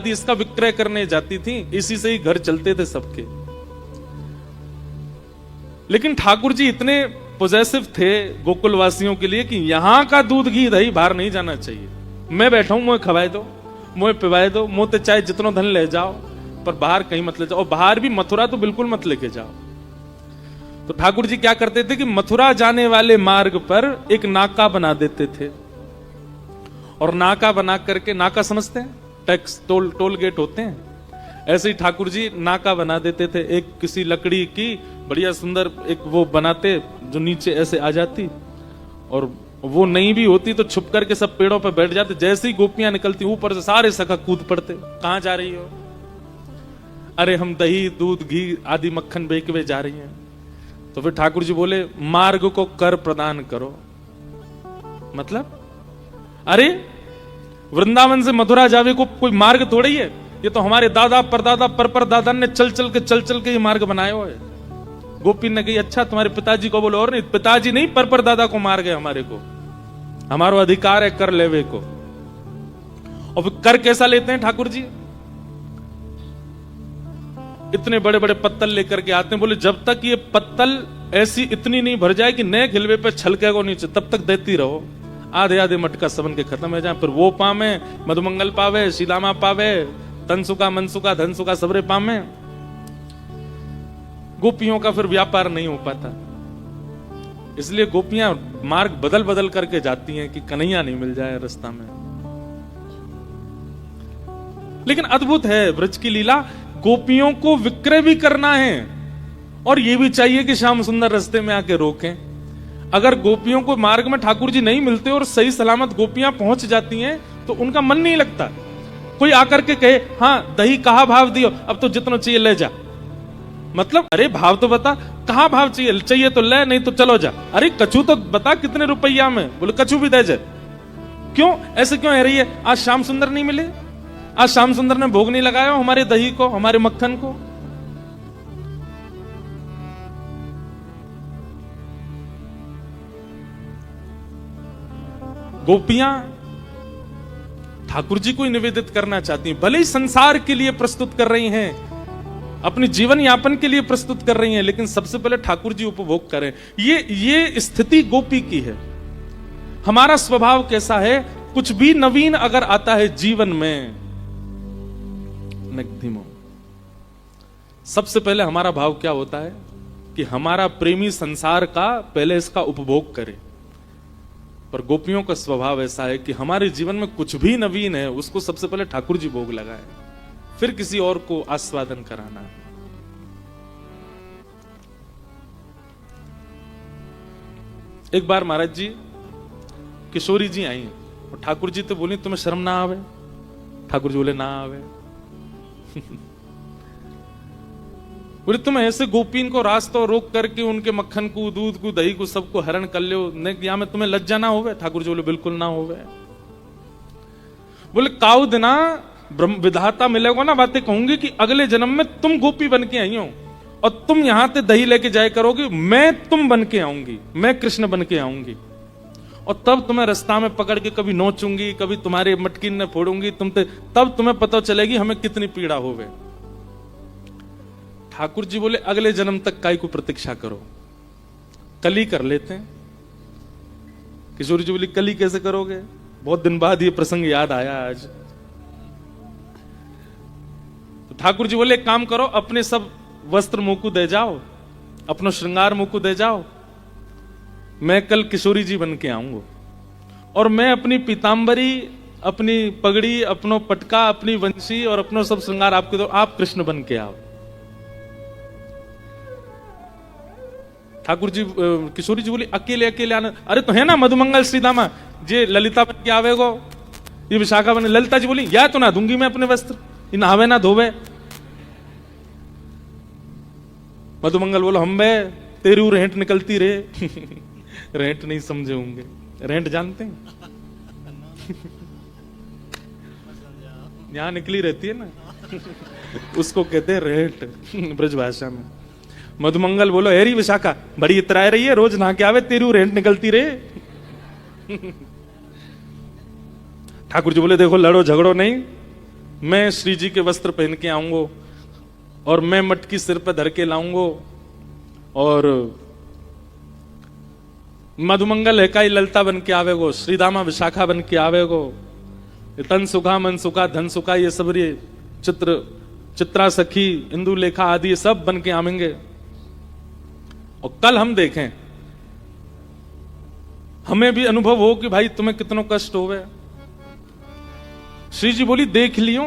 आदि इसका विक्रय करने जाती थी, इसी से ही घर चलते थे सबके। लेकिन ठाकुर जी इतने पॉजेसिव थे गोकुल वासियों के लिए कि यहां का दूध घी दही बाहर नहीं जाना चाहिए। मैं बैठा हूं, मुझे खवाए दो, मुझे पिवाए दो, मुंह ते चाहे जितना धन ले जाओ, पर बाहर कहीं मत ले जाओ। और बाहर भी मथुरा तो बिल्कुल मत लेके जाओ। तो ठाकुर जी क्या करते थे कि मथुरा जाने वाले मार्ग पर एक नाका बना देते थे, और नाका बना करके, नाका समझते हैं, टैक्स टोल गेट होते हैं, ऐसे ही ठाकुर जी नाका बना देते थे। एक किसी लकड़ी की बढ़िया सुंदर एक वो बनाते जो नीचे ऐसे आ जाती, और वो नहीं भी होती तो छुप करके सब पेड़ों पर बैठ जाते। जैसे ही गोपियां निकलती ऊपर से सारे सखा कूद पड़ते, कहां जा रही हो? अरे हम दही दूध घी आदि मक्खन बेचवे जा रही हैं। तो फिर ठाकुर जी बोले मार्ग को कर प्रदान करो। मतलब अरे वृंदावन से मथुरा जावे को कोई मार्ग थोड़ी है, ये तो हमारे दादा परदादा परदादा ने चल चल के ये मार्ग बनाए हुए है। गोपी ने कही अच्छा तुम्हारे पिताजी को बोलो, और नहीं पिताजी नहीं परदादा को मार गए हमारे को, हमारा अधिकार है कर लेवे को। और फिर कर कैसा लेते हैं ठाकुर जी? इतने बड़े बड़े पत्तल लेकर के आते हैं, बोले जब तक ये पत्तल ऐसी इतनी नहीं भर जाए कि नए खिलवे पे छलके को नीचे, तब तक देती रहो। आधे आधे मटका सबन के खत्म हो जाए, फिर वो पावे, मधुमंगल पावे, शीलामा पावे, तनसुका मनसुका धनसुका सबरे पावे। गोपियों का फिर व्यापार नहीं हो पाता, इसलिए गोपियां मार्ग बदल बदल करके जाती हैं कि कन्हैया नहीं मिल जाए रास्ता में। लेकिन अद्भुत है ब्रज की लीला, गोपियों को विक्रय भी करना है, और यह भी चाहिए कि श्याम सुंदर रास्ते में आके रोकें। अगर गोपियों को मार्ग में ठाकुर जी नहीं मिलते और सही सलामत गोपियां पहुंच जाती हैं तो उनका मन नहीं लगता। कोई आकर के कहे हाँ दही कहा भाव दियो, अब तो जितना चाहिए ले जा। मतलब अरे भाव तो बता, कहां भाव चाहिए? चाहिए तो ले, नहीं तो चलो जा। अरे कछू तो बता कितने रुपया में? बोले कछू भी दे जा। क्यों ऐसे क्यों है रही है? आज श्याम सुंदर नहीं मिले, आज श्याम सुंदर ने भोग नहीं लगाया हमारे दही को, हमारे मक्खन को। गोपियां ठाकुर जी को ही निवेदित करना चाहती हैं, भले ही संसार के लिए प्रस्तुत कर रही हैं, अपनी जीवन यापन के लिए प्रस्तुत कर रही हैं, लेकिन सबसे पहले ठाकुर जी उपभोग करें। ये स्थिति गोपी की है। हमारा स्वभाव कैसा है? कुछ भी नवीन अगर आता है जीवन में, सबसे पहले हमारा भाव क्या होता है कि हमारा प्रेमी संसार का पहले इसका उपभोग करे। पर गोपियों का स्वभाव ऐसा है कि हमारे जीवन में कुछ भी नवीन है उसको सबसे पहले ठाकुर जी भोग लगाए, फिर किसी और को आस्वादन कराना है। एक बार महाराज जी किशोरी जी आई और ठाकुर जी तो बोली तुम्हें शर्म ना आवे? ठाकुर जी बोले ना आवे। बोले तुम ऐसे गोपीन को रास्ता रोक करके उनके मक्खन को दूध को दही को सबको हरण कर लो, या में तुम्हें लज्जा ना होवे? ठाकुर जी बोले बिल्कुल ना होवे। बोले काउ दिना ब्रह्म विधाता मिलेगा ना, बातें कहूंगी कि अगले जन्म में तुम गोपी बन के आई हो और तुम यहां से दही लेके जाए करोगी, मैं तुम बन के आऊंगी, मैं कृष्ण बन के आऊंगी, और तब तुम्हें रास्ता में पकड़ के कभी नोचूंगी, कभी तुम्हारे मटकी ने फोड़ूंगी, तब तुम्हें पता चलेगी हमें कितनी पीड़ा होवे। ठाकुर जी बोले अगले जन्म तक काय को प्रतीक्षा करो, कल ही कर लेते हैं। किशोरी जी बोली कल ही कैसे करोगे? बहुत दिन बाद ये प्रसंग याद आया आज। तो ठाकुर जी बोले एक काम करो, अपने सब वस्त्र मुंह को दे जाओ, अपना श्रृंगार मुंह को दे जाओ, मैं कल किशोरी जी बन के आऊंगा, और मैं अपनी पीतांबरी, अपनी पगड़ी, अपनो पटका, अपनी वंशी और अपनो सब श्रृंगार आपके दो, आप कृष्ण बन के आओ। ठाकुर जी किशोरी जी बोली अकेले अकेले आना? अरे तो है ना मधुमंगल श्रीदामा, जे ललिता बन के आवेगो, ये विशाखा बने। ललिता जी बोली या तो ना दूंगी मैं अपने वस्त्र, ये नहावे ना धोवे। मधुमंगल बोलो हम बे तेरी रेंट निकलती रे। रेंट नहीं समझे होंगे, रेंट जानते हैं? यहां निकली रहती है ना, उसको कहते हैं रेंट ब्रज भाषा में। मधुमंगल बोलो हेरी विशाखा बड़ी इतराए रही है, रोज नहा के आवे, तेरी रेंट निकलती रे। ठाकुर जी बोले देखो लड़ो झगड़ो नहीं, मैं श्री जी के वस्त्र पहन के आऊंगा और मैं मटकी सिर पर धर के लाऊंगा और मधुमंगल हेकाई ललता बन के आवेगो, श्रीदामा विशाखा बन के आवेगो, तन सुखा मन सुखा धन सुखा, ये सब ये चित्रा सखी इंदु लेखा आदि ये सब बन के आवेंगे। और कल हम देखें, हमें भी अनुभव हो कि भाई तुम्हें कितना कष्ट होवे। श्री जी बोली देख लियो,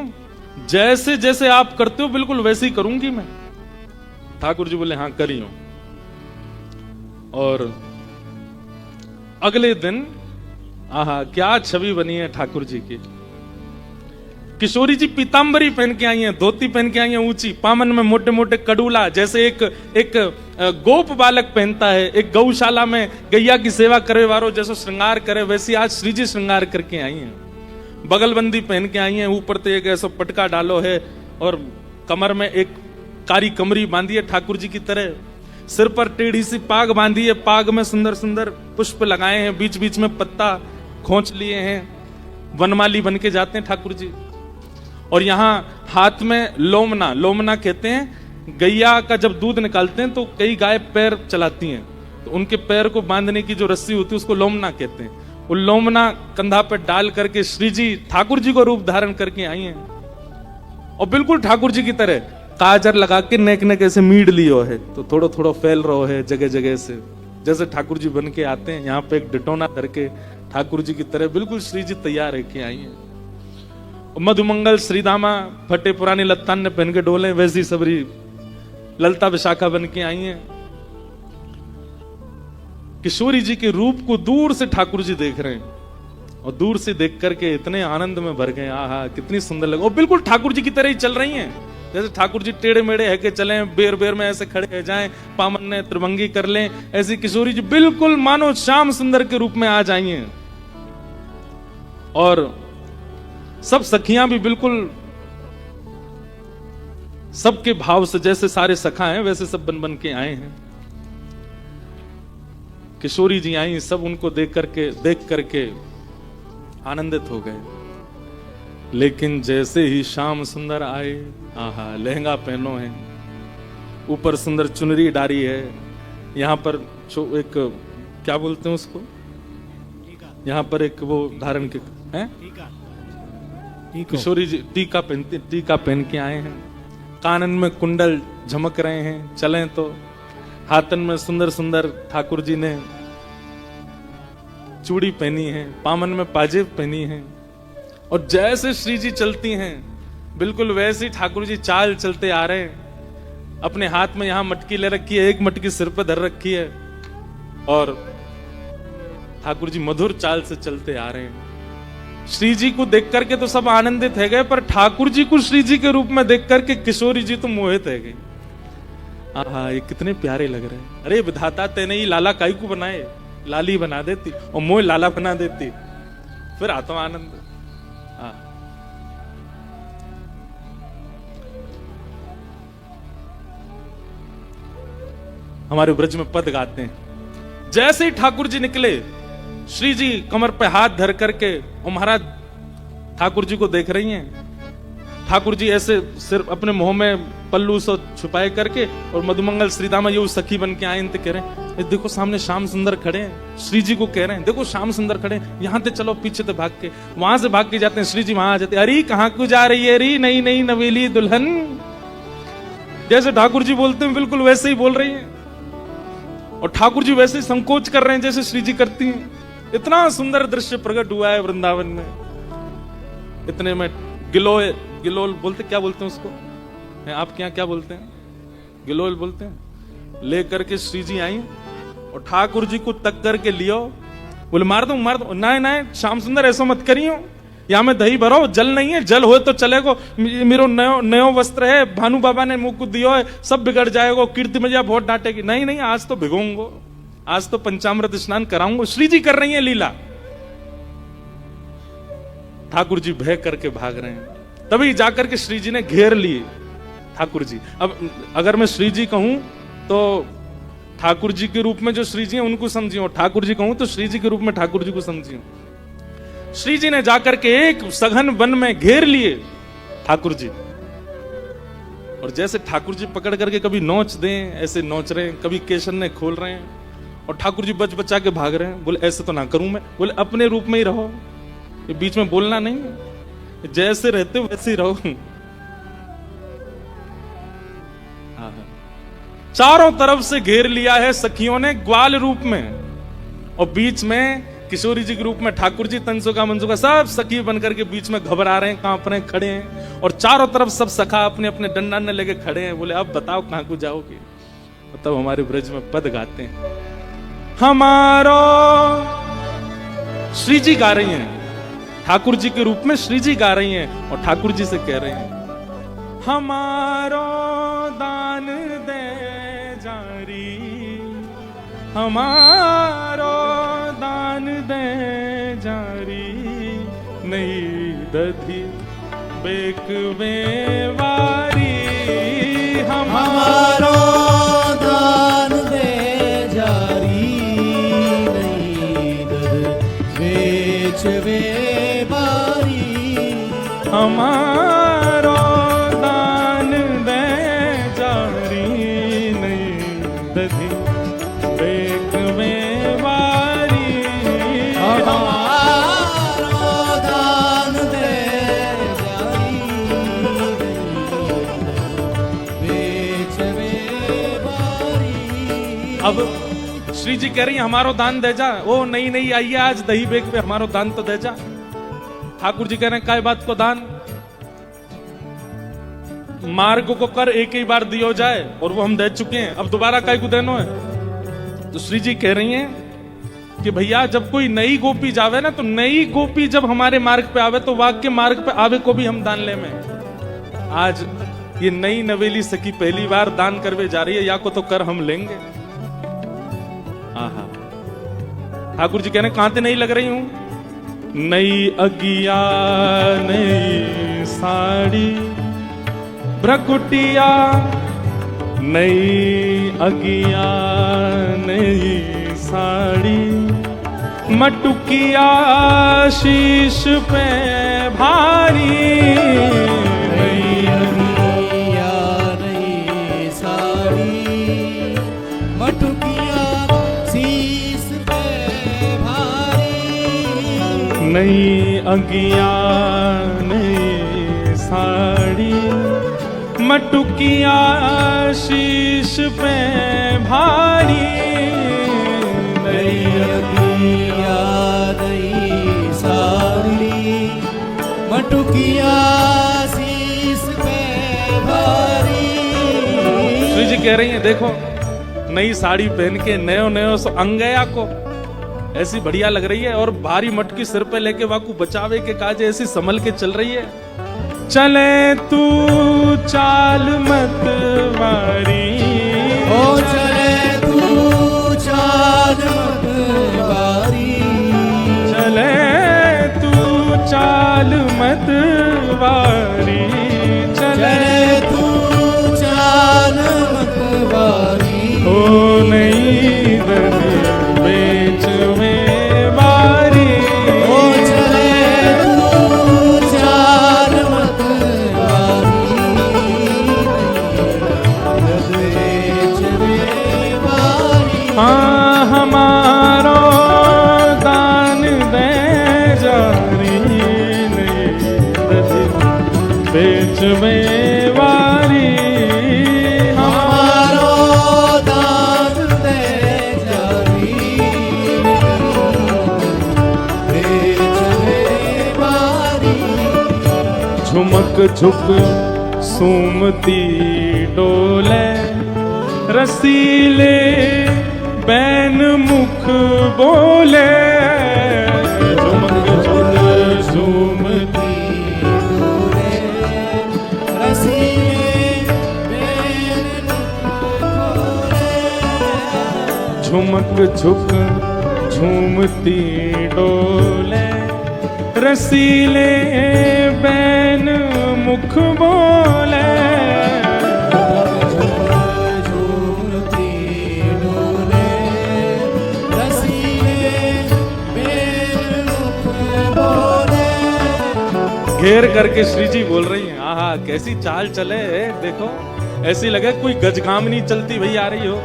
जैसे जैसे आप करते हो बिल्कुल वैसे ही करूंगी मैं। ठाकुर जी बोले हाँ करियो। और अगले दिन आहा क्या छवि बनी है ठाकुर जी की। किशोरी जी पीतांबरी पहन के आई हैं, धोती पहन के आई हैं ऊंची, पामन में मोटे मोटे कडूला, जैसे एक गोप बालक पहनता है, एक गौशाला में गैया की सेवा करे वारो जैसे श्रृंगार करे, वैसे आज श्री जी श्रृंगार करके आई हैं। बगलबंदी पहन के आई हैं, ऊपर तो एक ऐसा पटका डालो है और कमर में एक कारी कमरी बांधी है ठाकुर जी की तरह, सिर पर टेढ़ी सी पाग बांधी है, पाग में सुंदर सुंदर पुष्प लगाए हैं, बीच बीच में पत्ता खोंच लिए हैं, वनमाली बन के जाते हैं ठाकुर जी। और यहाँ हाथ में लोमना, लोमना कहते हैं गैया का जब दूध निकालते हैं तो कई गाय पैर चलाती हैं, तो उनके पैर को बांधने की जो रस्सी होती है उसको लोमना कहते हैं। वो लोमना कंधा पर डाल करके श्री जी ठाकुर जी को रूप धारण करके आई हैं और बिल्कुल ठाकुर जी की तरह काजर लगा के नेक नेक ऐसे मीड लियो है, तो थोड़ा थोड़ा फैल रहो है जगह जगह से, जैसे ठाकुर जी बन के आते हैं। यहाँ पे एक डिटोना करके ठाकुर जी की तरह बिल्कुल श्री जी तैयार है के आई हैं। मधुमंगल श्रीदामा फटे पुरानी लत्तान ने पहन के डोले, वैसी सबरी ललता विशाखा बन के आई हैं। किशोरी जी के रूप को दूर से ठाकुर जी देख रहे हैं और दूर से देख करके इतने आनंद में भर गए, आहा कितनी सुंदर लगे। और बिल्कुल ठाकुर जी की तरह ही चल रही हैं, जैसे ठाकुर जी टेढ़े मेढ़े है के चले, बेर बेर में ऐसे खड़े रह जाएं, पामन ने त्रिभंगी कर लें, ऐसी किशोरी जी बिल्कुल मानो श्याम सुंदर के रूप में आ जाई हैं। और सब सखियां भी बिल्कुल सबके भाव से, जैसे सारे सखा हैं वैसे सब बन बन के आए हैं। किशोरी जी आई, सब उनको देख करके आनंदित हो गए। लेकिन जैसे ही श्याम सुंदर आए, आहा लहंगा पहनो है, ऊपर सुंदर चुनरी डारी है, यहाँ पर एक क्या बोलते हैं उसको, यहाँ पर एक वो धारण के हैं, किशोरी जी टीका पहन के आए हैं, कानन में कुंडल झमक रहे हैं, चलें तो हाथन में सुंदर सुंदर ठाकुर जी ने चूड़ी पहनी है, पामन में पाजेब पहनी है। और जैसे श्री जी चलती हैं बिल्कुल वैसे ही ठाकुर जी चाल चलते आ रहे हैं। अपने हाथ में यहां मटकी ले रखी है, एक मटकी सिर पर धर रखी है और ठाकुर जी मधुर चाल से चलते आ रहे हैं। श्री जी को देख करके तो सब आनंदित है गए, पर ठाकुर जी को श्री जी के रूप में देख करके किशोरी जी तो मोहित है गई। आहा ये कितने प्यारे लग रहे हैं। अरे विधाता तेने ही लाला काई को बनाए, लाली बना देती और मोह लाला बना देती, फिर आता आनंद। हमारे ब्रज में पद गाते हैं, जैसे ही ठाकुर जी निकले, श्री जी कमर पे हाथ धर करके और महाराज ठाकुर जी को देख रही हैं। ठाकुर जी ऐसे सिर्फ अपने मुंह में पल्लू से छुपाए करके, और मधुमंगल श्रीदामा ये सखी बन के आए, इनते कह रहे हैं देखो सामने श्याम सुंदर खड़े हैं। श्री जी को कह रहे हैं देखो श्याम सुंदर खड़े हैं, यहाँ से चलो, पीछे से भाग के, वहां से भाग के जाते हैं। श्री जी वहां आ जाते, अरे कहाँ को जा रही है, अरे नई नई नवेली दुल्हन। जैसे ठाकुर जी बोलते हैं बिल्कुल वैसे ही बोल रही है, और ठाकुर जी वैसे ही संकोच कर रहे हैं जैसे श्री जी करती हैं। इतना सुंदर दृश्य प्रकट हुआ है वृंदावन में। इतने में गिलोल बोलते, क्या बोलते हैं उसको, आपके यहाँ क्या बोलते हैं, गिलोल बोलते हैं। ले करके श्री जी आई और ठाकुर जी को तक करके लियो, बोले मार दो मार दो। नहीं श्याम सुंदर ऐसा मत करियो, यहाँ में दही भरो, जल नहीं है, जल हो तो चलेगो, मेरो नयो वस्त्र है, भानु बाबा ने मुंह को दियो है, सब बिगड़ जाएगा, कीर्ति मैया बहुत डांटेगी। नहीं आज तो भिगोंगो, आज तो पंचामृत स्नान कराऊंगा। श्री जी कर रही है लीला। ठाकुर जी भय करके भाग रहे हैं, तभी जाकर के श्री जी ने घेर लिए ठाकुर जी। अब अगर मैं श्री जी कहूं तो ठाकुर जी के रूप में जो श्री जी हैं उनको समझियो, ठाकुर जी कहूं तो श्री जी के रूप में ठाकुर जी को समझियो। श्री जी ने जाकर के एक सघन वन में घेर लिए ठाकुर जी। और जैसे ठाकुर जी पकड़ करके कभी नोच दें, ऐसे नोच रहे हैं, कभी केशन ने खोल रहे हैं, और ठाकुर जी बच बचा के भाग रहे हैं। बोले ऐसे तो ना करूं मैं। बोले अपने रूप में ही रहो, ये बीच में बोलना नहीं है, जैसे रहते हो वैसे ही रहो। चारों तरफ से घेर लिया है सखियों ने ग्वाल रूप में, और बीच में किशोरी जी के रूप में ठाकुर जी, तंसुका मनसुका सब सखी बनकर के बीच में घबरा रहे हैं, कांप रहे हैं, खड़े हैं। और चारों तरफ सब सखा अपने अपने डंडा ने लेके खड़े हैं। बोले अब बताओ कहां को जाओगे। तब हमारे ब्रज में पद गाते हैं, हमारो श्री जी गा रही हैं, ठाकुर जी के रूप में श्री जी गा रही हैं, और ठाकुर जी से कह रहे हैं, हमारो दान दे जारी, हमारो दान दे जारी, नहीं दधी बेक बेवारी, हमारो दान दे जारी, नहीं दध बेच बेवारी, हमारो दान दे जारी, नहीं दधी बेक बेवारी, हमारो दान दे जारी, बेच बेवारी। अब श्री जी कह रही है हमारो दान दे जा। ओ नहीं नहीं, आइए आज दही बेक पे हमारो दान तो दे जा। ठाकुर जी कह रहे हैं काय बात को दान, मार्ग को कर एक ही बार दियो जाए, और वो हम दे चुके हैं, अब दोबारा काय को देनो है। तो श्री जी कह रही हैं कि भैया जब कोई नई गोपी जावे ना, तो नई गोपी जब हमारे मार्ग पे आवे तो वाग के मार्ग पे आवे को भी हम दान ले में। आज ये नई नवेली सखी पहली बार दान करवे जा रही है, या को तो कर हम लेंगे। आहा, ठाकुर जी कहने कहां ते नहीं लग रही हूं, नई अगिया नई साड़ी भ्रकुटिया, नई अगिया नई साड़ी, मटुकिया शीश पे भारी, नई अगिया नई साड़ी, मटुकिया शीश पे भारी, नई अगिया नई साड़ी, मटुकिया शीश पे भारी, नई अगिया नई साड़ी, मटुकिया शीश पे भारी। श्री जी कह रही हैं देखो, नई साड़ी पहन के नयो नयो सो अंगया को ऐसी बढ़िया लग रही है, और भारी मटकी सिर पे लेके वाकू बचावे के काज ऐसी संभल के चल रही है। चले तू चाल मत वारी, ओ चले तू चाल मत वारी, चले तू चाल मत वारी, चले तू चाल मत वारी, ओ नहीं दधी बेच में बारी, ओ चले तू चाल मत वारी, दध बेच बेवारी। हाँ हमारो दान दे जारी, नहीं दधी बेच में वारी, हमारो दान दे जारी, बेच बेवारी। झुमक झुक सुमती डोले, रसीले बैन मुख बोले, झुमक झुक झूमती डोले, रसीले बैन बोले, झुमक झुक झूमती डोले, रसीले बैन मुख बोले, झूमती डोले, रसीले बैन मुख बोले। घेर करके श्री जी बोल रही हैं, आहा कैसी चाल चले देखो, ऐसी लगे कोई गजगामिनी चलती भई आ रही हो।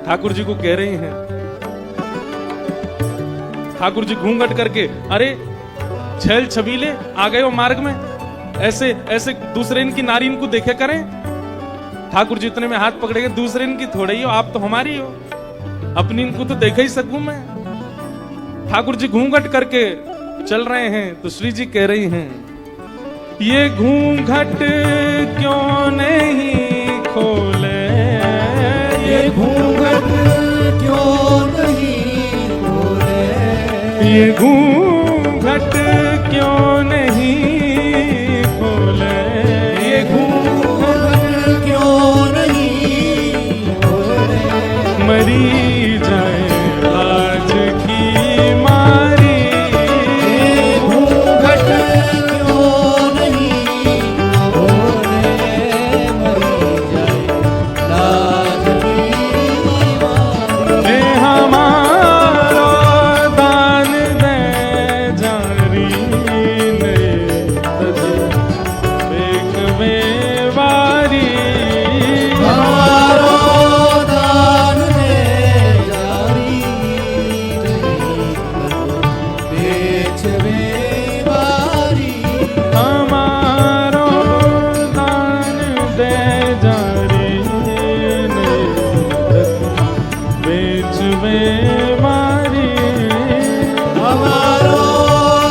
ठाकुर जी को कह रही हैं, ठाकुर जी घूंघट करके, अरे छेल छबीले आ गए हो मार्ग में, ऐसे ऐसे दूसरे इनकी नारी इनको देखे करें। ठाकुर जी इतने में हाथ पकड़ेंगे, दूसरे इनकी थोड़े ही हो, आप तो हमारी हो, अपनी इनको तो देख ही सकूं मैं। ठाकुर जी घूंघट करके चल रहे हैं तो श्री जी कह रही हैं, ये घूंघट क्यों नहीं खोले, ये घूंघट क्यों नहीं खोले, ये घूंघट क्यों नहीं खोले, ये घूंघट क्यों नहीं खोले, मरी जाए लाज की मारी, ये घूंघट क्यों नहीं खोले, मरी जाए लाज की मारी। दे हमारा दान दे जारी, ने तज बेक में वारी, हमारो दान दे जारी, बेच बेवारी। हमारो दान दे जारी, ने तज बेच में मारी। हमारो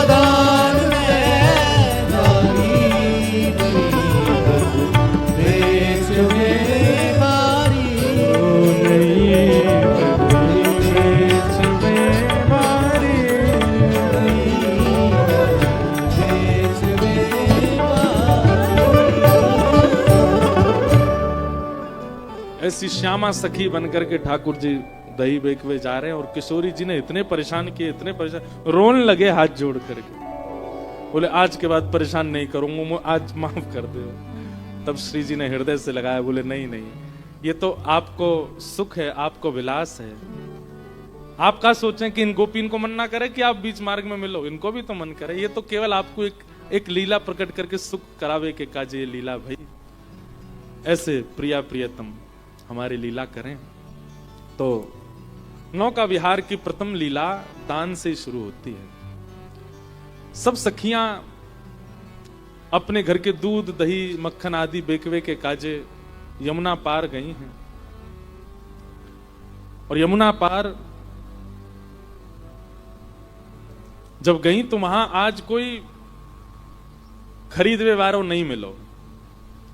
दान दे जारी, बेच बेवारी। बेच बेवारी। ऐसी श्यामा सखी बनकर के ठाकुर जी दही बेकवे जा रहे हैं, और किशोरी जी ने इतने परेशान किए, इतने परेशान, रोने लगे हाथ जोड़ करके, बोले आज के बाद परेशान नहीं करूंगा, आज माफ कर दो। तब श्री जी ने हृदय से लगाया, बोले नहीं नहीं, ये तो आपको सुख है, आपको विलास है, आप क्या सोचें कि इन गोपीन को मन ना करे कि आप बीच मार्ग में मिलो, इनको भी तो मन करे, ये तो केवल आपको एक लीला प्रकट करके सुख करावे के काजे लीला भाई। ऐसे प्रिया प्रियतम हमारी लीला करें। तो नौका विहार की प्रथम लीला दान से शुरू होती है। सब सखियां अपने घर के दूध दही मक्खन आदि बेकवे के काजे यमुना पार गई हैं, और यमुना पार जब गई तो वहां आज कोई खरीदवे वालों नहीं मिलो,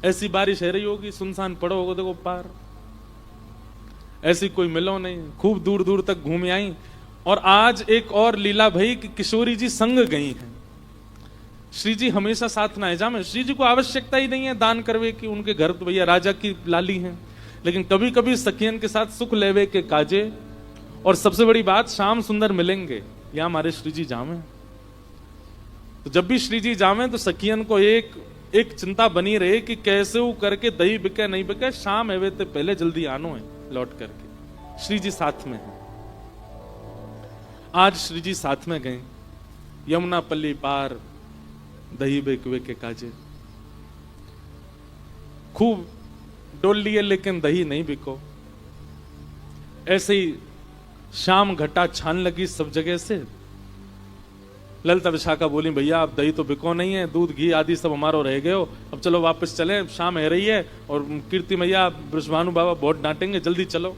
ऐसी बारिश है रही होगी, सुनसान पड़ो होगा, देखो पार ऐसी कोई मिलो नहीं, खूब दूर दूर तक घूम आई। और आज एक और लीला भई कि किशोरी जी संग गई हैं, श्री जी हमेशा साथ ना जामे, श्री जी को आवश्यकता ही नहीं है दान करवे की, उनके घर तो भैया राजा की लाली हैं, लेकिन कभी कभी सखियन के साथ सुख लेवे के काजे। और सबसे बड़ी बात, श्याम सुंदर मिलेंगे या हमारे श्री जी जामे, तो जब भी श्री जी जामे तो सखियन को एक चिंता बनी रहे कि कैसे वो करके दही बिके नहीं बिके, शाम है वे तो पहले जल्दी आनो है लौट करके। श्री जी साथ में हैं, आज श्री जी साथ में गए, यमुना पल्ली पार दही बेकवे के काजे, खूब डोल लिए लेकिन दही नहीं बिको। ऐसे ही शाम घटा छान लगी सब जगह से। ललिता विशाखा बोली, भैया आप दही तो बिको नहीं है, दूध घी आदि सब हमारो रह गए हो, अब चलो वापस चले, शाम है रही है, और कीर्ति मैया ब्रजभानु बाबा बहुत डांटेंगे, जल्दी चलो।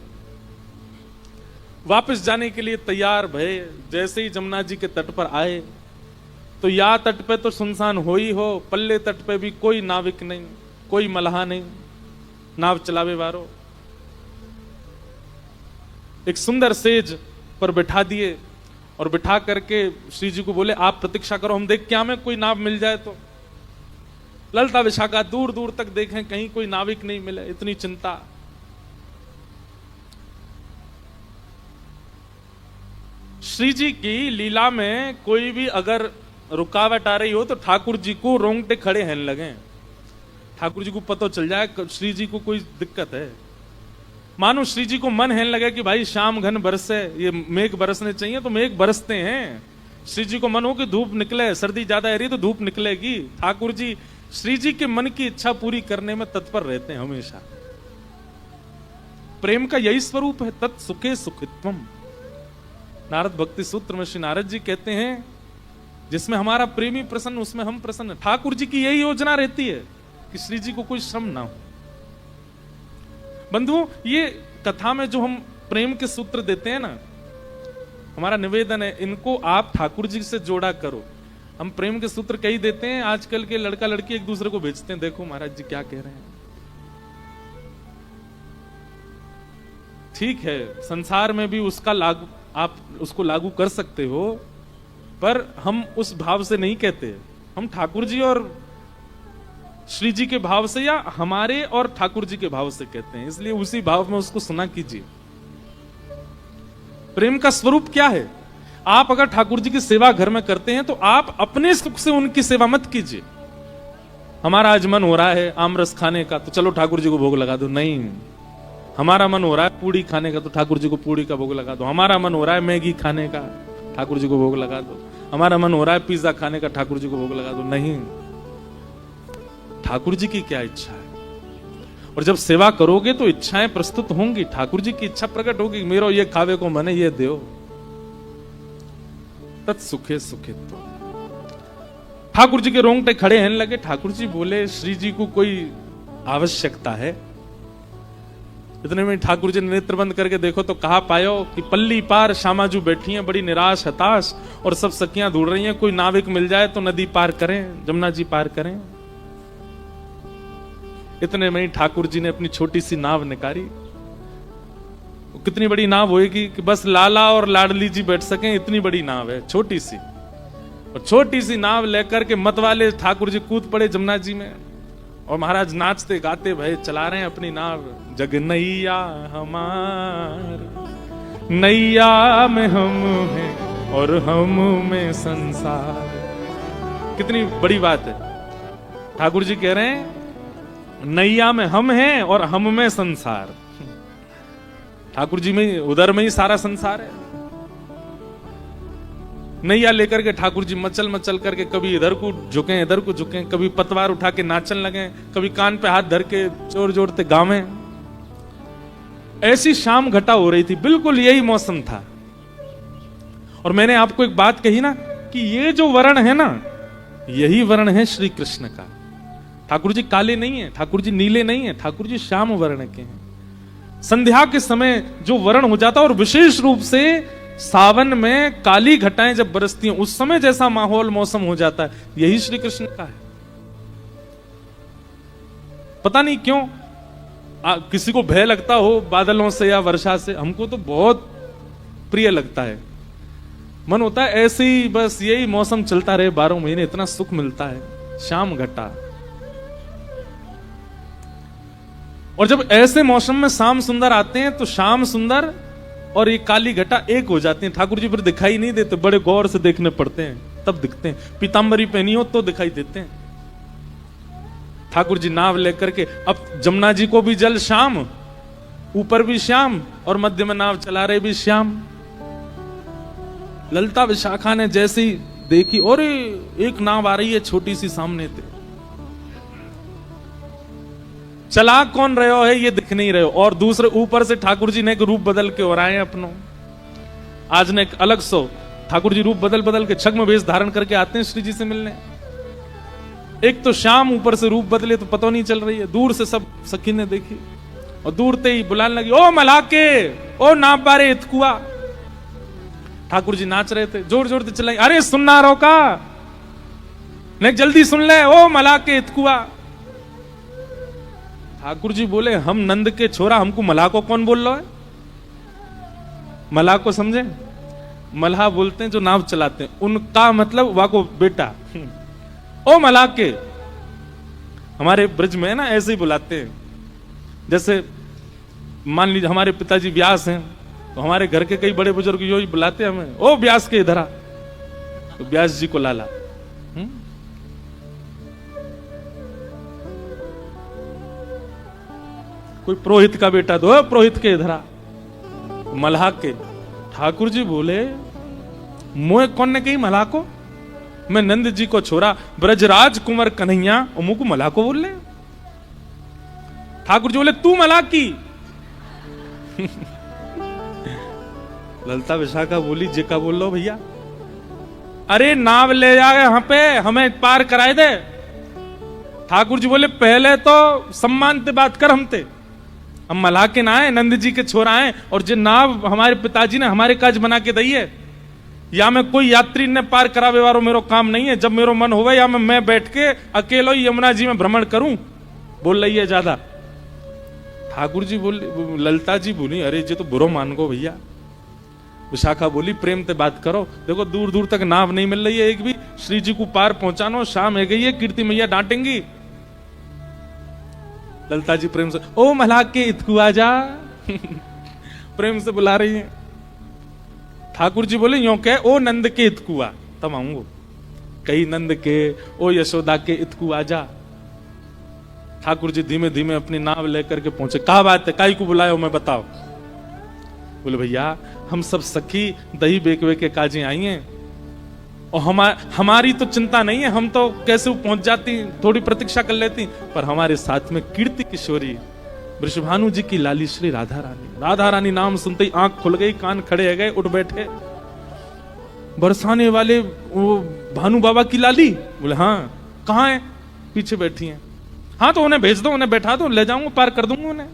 वापस जाने के लिए तैयार भये, जैसे ही जमुना जी के तट पर आए तो या तट पे तो सुनसान हो ही हो, पल्ले तट पे भी कोई नाविक नहीं, कोई मल्हा नहीं, नाव चलावे वारो। एक सुंदर सेज पर बिठा दिए, और बिठा करके श्री जी को बोले आप प्रतीक्षा करो, हम देख क्या में कोई नाव मिल जाए तो। ललिता विशाखा दूर दूर तक देखें, कहीं कोई नाविक नहीं मिले, इतनी चिंता। श्री जी की लीला में कोई भी अगर रुकावट आ रही हो तो ठाकुर जी को रोंगटे खड़े हैं लगे, ठाकुर जी को पता चल जाए श्री जी को कोई दिक्कत है। मानो श्री जी को मन है लगे कि भाई शाम घन बरसे, ये मेघ बरसने चाहिए तो मेघ बरसते हैं, श्री जी को मन हो कि धूप निकले, सर्दी ज्यादा है रही तो धूप निकलेगी। ठाकुर जी श्री जी के मन की इच्छा पूरी करने में तत्पर रहते हैं हमेशा। प्रेम का यही स्वरूप है, तत् सुखे सुखित्वम। नारद भक्ति सूत्र में श्री नारद जी कहते हैं, जिसमें हमारा प्रेमी प्रसन्न उसमें हम प्रसन्न। ठाकुर जी की यही योजना रहती है कि श्री जी को कोई श्रम ना हो। बंधुओं, ये कथा में जो हम प्रेम के सूत्र देते हैं ना, हमारा निवेदन है इनको आप ठाकुर जी से जोड़ा करो। हम प्रेम के सूत्र कई देते हैं, आजकल के लड़का लड़की एक दूसरे को भेजते हैं, देखो महाराज जी क्या कह रहे हैं। ठीक है, संसार में भी उसका लागू, आप उसको लागू कर सकते हो, पर हम उस भाव से नहीं कहते। हम ठाकुर जी और श्री जी के भाव से या हमारे और ठाकुर जी के भाव से कहते हैं, इसलिए उसी भाव में उसको सुना कीजिए। प्रेम का स्वरूप क्या है? आप अगर ठाकुर जी की सेवा घर में करते हैं तो आप अपने सुख से उनकी सेवा मत कीजिए। हमारा आज मन हो रहा है आमरस खाने का, तो चलो ठाकुर जी को भोग लगा दो। नहीं, हमारा मन हो रहा है पूड़ी खाने का, तो ठाकुर जी को पूड़ी का भोग लगा दो। हमारा मन हो रहा है मैगी खाने का, ठाकुर जी को भोग लगा दो। हमारा मन हो रहा है पिज्जा खाने का, ठाकुर जी को भोग लगा दो। नहीं, ठाकुर जी की क्या इच्छा है? और जब सेवा करोगे तो इच्छाएं प्रस्तुत होंगी, ठाकुर जी की इच्छा प्रकट होगी, मेरो ये खावे को मने ये दो। तत् सुखे सुखित्व। ठाकुर जी के रोंगटे खड़े हैं लगे। ठाकुर जी बोले श्री जी को कोई आवश्यकता है? इतने में ठाकुर जी ने नेत्र बंद करके देखो तो कहा पायो कि पल्ली पार श्यामाजू बैठी हैं बड़ी निराश हताश, और सब सखियां ढूंढ रही हैं कोई नाविक मिल जाए तो नदी पार करें, जमुना जी पार करें। इतने में ही ठाकुर जी ने अपनी छोटी सी नाव निकाली। कितनी बड़ी नाव होएगी कि बस लाला और लाडली जी बैठ सकें, इतनी बड़ी नाव है, छोटी सी। और छोटी सी नाव लेकर के मत वाले ठाकुर जी कूद पड़े जमुना जी में, और महाराज नाचते गाते भय चला रहे हैं अपनी नाव। जग नैया हमार, नैया में हम हैं और हम में संसार। कितनी बड़ी बात है। ठाकुर जी कह रहे हैं नैया में हम हैं और हम में संसार। ठाकुर जी में उधर में ही सारा संसार है। नैया लेकर के ठाकुर जी मचल मचल करके कभी इधर को झुके इधर को झुके, कभी पतवार उठा के नाचन लगे, कभी कान पे हाथ धर के जोर जोरते गावे। ऐसी शाम घटा हो रही थी, बिल्कुल यही मौसम था। और मैंने आपको एक बात कही ना कि ये जो वर्ण है ना, यही वर्ण है श्री कृष्ण का। ठाकुर जी काले नहीं है, ठाकुर जी नीले नहीं है, ठाकुर जी श्याम वर्ण के हैं। संध्या के समय जो वर्ण हो जाता है, और विशेष रूप से सावन में काली घटाएं जब बरसती हैं, उस समय जैसा माहौल मौसम हो जाता है, यही श्री कृष्ण का है। पता नहीं क्यों किसी को भय लगता हो बादलों से या वर्षा से, हमको तो बहुत प्रिय लगता है। मन होता है ऐसे ही बस यही मौसम चलता रहे 12 महीने, इतना सुख मिलता है। शाम घटा, और जब ऐसे मौसम में शाम सुंदर आते हैं तो शाम सुंदर और ये काली घटा एक हो जाती हैं। ठाकुर जी फिर दिखाई नहीं देते, बड़े गौर से देखने पड़ते हैं, तब दिखते हैं। पीतांबरी पहनी हो तो दिखाई देते हैं। ठाकुर जी नाव लेकर के, अब जमुना जी को भी जल श्याम, ऊपर भी श्याम, और मध्य में नाव चला रहे भी श्याम। ललिता विशाखा ने जैसे ही देखी, और एक नाव आ रही है छोटी सी सामने से, चला कौन रहे हो है ये दिख नहीं रहे हो, और दूसरे ऊपर से ठाकुर जी ने एक रूप बदल के और आए अपनो। आज ने एक अलग सो ठाकुर जी रूप बदल बदल के छग्म वेश धारण करके आते हैं श्री जी से मिलने। एक तो शाम ऊपर से रूप बदले तो पता नहीं चल रही है, दूर से सब सखी ने देखी, और दूर ते ही बुलाने लगी, ओ मलाके, ओ नाप बारे इतकुआ। ठाकुर जी नाच रहे थे, जोर जोर से चिल्लाई, अरे सुनना रोका, नहीं जल्दी सुन ले, ओ मलाके इतकुआ। ठाकुर जी बोले, हम नंद के छोरा, हमको मलाह को कौन बोल रहा है? मलाह को समझे? मलाह बोलते हैं जो नाव चलाते हैं, उनका मतलब वाको बेटा। ओ मलाह के, हमारे ब्रज में है ना ऐसे ही बुलाते हैं। जैसे मान लीजिए हमारे पिताजी व्यास हैं, तो हमारे घर के कई बड़े बुजुर्ग यो ही बुलाते हैं हमें, ओ व्यास के इधर आ, तो व्यास जी को लाला। कोई पुरोहित का बेटा दो, पुरोहित के इधर आ, मल्हा के। ठाकुर जी बोले, मोए कौन ने कही मलाको? मैं नंद जी को छोरा ब्रजराज कुंवर कन्हैया और मुंह को मलाको बोल ले। ठाकुर जी बोले तू मलाक की। ललता विशाखा बोली जे का बोल लो भैया, अरे नाव ले जाए यहां पे, हमें पार कराए दे। ठाकुर जी बोले पहले तो सम्मान से बात कर, हम मलाह के ना आए, नंद जी के छोरा आए, और जो नाव हमारे पिताजी ने हमारे काज बना के दी है, या मैं कोई यात्री ने पार करावे वारो मेरो काम नहीं है। जब मेरो मन होवे या मैं बैठ के अकेलो ही यमुना जी में भ्रमण करूं। बोल रही है ज्यादा। ठाकुर जी बोली, ललता जी बोली अरे जी तो बुरो मान गो भैया। विशाखा बोली प्रेम से बात करो, देखो दूर दूर तक नाव नहीं मिल रही है एक भी, श्री जी को पार पहुंचानो, शाम है गई है, कीर्ति मैया डांटेंगी। ललता जी प्रेम से ओ मलाक के इतकू आजा। प्रेम से बुला रही है। ठाकुर जी बोले यो कह ओ नंद के इतकू आ, तब आऊंगो। कही नंद के ओ यशोदा के इतकू आजा। ठाकुर जी धीमे धीमे अपनी नाव लेकर के पहुंचे। कहा बात है, काई को बुलायो मैं बताओ। बोले भैया हम सब सखी दही बेकवे के काजी आई हैं, और हमारी तो चिंता नहीं है, हम तो कैसे पहुंच जाती, थोड़ी प्रतीक्षा कर लेती, पर हमारे साथ में कीर्ति किशोरी वृषभानु जी की लाली श्री राधा रानी। राधा रानी नाम सुनते ही आंख खुल गई, कान खड़े हो गए, उठ बैठे। बरसाने वाले वो भानु बाबा की लाली? बोले हाँ। कहाँ है? पीछे बैठी हैं। हाँ तो उन्हें भेज दो, उन्हें बैठा दो, ले जाऊंगा, पार कर दूंगा उन्हें।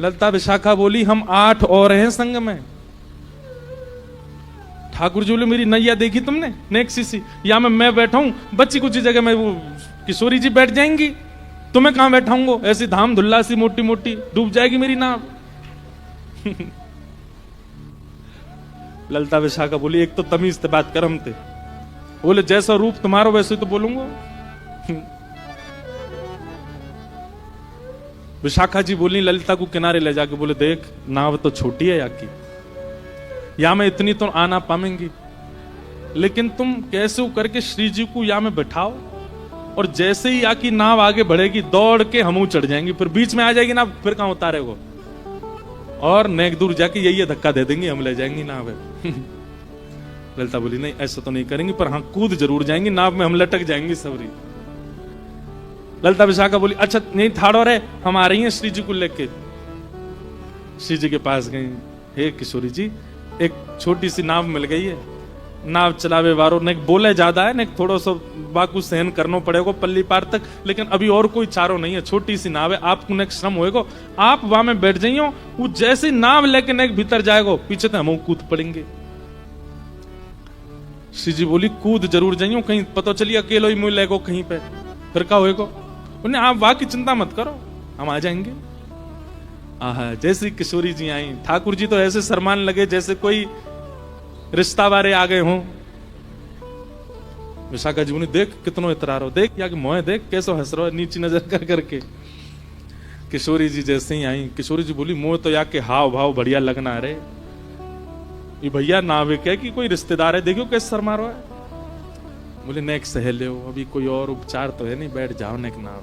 ललता विशाखा बोली हम 8 और हैं संग में। ठाकुर जी बोले मेरी नैया देखी तुमने, नेक्सी सी, या मैं बैठा हूं, बच्ची कुछ जगह में वो किशोरी जी बैठ जाएंगी, तुम्हें कहां बैठाऊंगो? ऐसी धाम धुल्ला सी मोटी मोटी, डूब जाएगी मेरी नाव। ललता विशाखा बोली एक तो तमीज से बात कर हमते। बोले जैसा रूप तुम्हारा वैसे तो बोलूंगा। विशाखा जी बोली ललिता को किनारे ले जाके, बोले देख नाव तो छोटी है याकी, या मैं इतनी तो आना पाएंगी, लेकिन तुम कैसे करके श्री जी को या में बैठाओ, और जैसे ही आकी नाव आगे बढ़ेगी दौड़ के हम चढ़ जाएंगे, फिर बीच में आ जाएगी ना, फिर कहां उतारेगो, और नेक दूर जाके यही धक्का दे देंगे, हम ले जाएंगी नाव। ललिता बोली नहीं ऐसा तो नहीं करेंगे, पर हाँ कूद जरूर जाएंगी नाव में, हम लटक जाएंगी सबरी। ललिता विशाखा बोली अच्छा नहीं ठाड़ो रे, हम आ रही हैं श्री जी को लेके। श्री जी के पास गई, हे किशोरी जी एक छोटी सी नाव मिल गई है, नाव चलावे वारो ने बोले ज्यादा है, ने थोड़ा सा बाकू सहन करना पड़ेगा पल्ली पार तक, लेकिन अभी और कोई चारो नहीं है, छोटी सी नाव है, आपको नेक श्रम होएगा, आप वहां में बैठ जाइयो, वो जैसी नाव लेके नेक भीतर जाएगा पीछे तो हम कूद पड़ेंगे। श्री जी बोली कूद जरूर जाइयो, कहीं पता चलिए अकेलो ही मुझे लेगो कहीं पे, फिर क्या होएगा? उन्हें आप वहां की चिंता मत करो, हम आ जाएंगे। आहा जैसी किशोरी जी आई, ठाकुर जी तो ऐसे शर्मान लगे जैसे कोई रिश्ता वारे आ गए हों। विशाखा जी बोली देख कितनो इतरा रहो, देख या कि मोहे देख कैसो हंस रहो नीची नजर कर करके। किशोरी जी जैसे ही आई, किशोरी जी बोली मोह तो या के हाव भाव बढ़िया लगना रे, ये भैया नाविक है कि कोई रिश्तेदार है, देखो कैसे शर्मा रहा है। बोले नेक सहेले हो, अभी कोई और उपचार तो है नहीं, बैठ जाओ नेक नाव।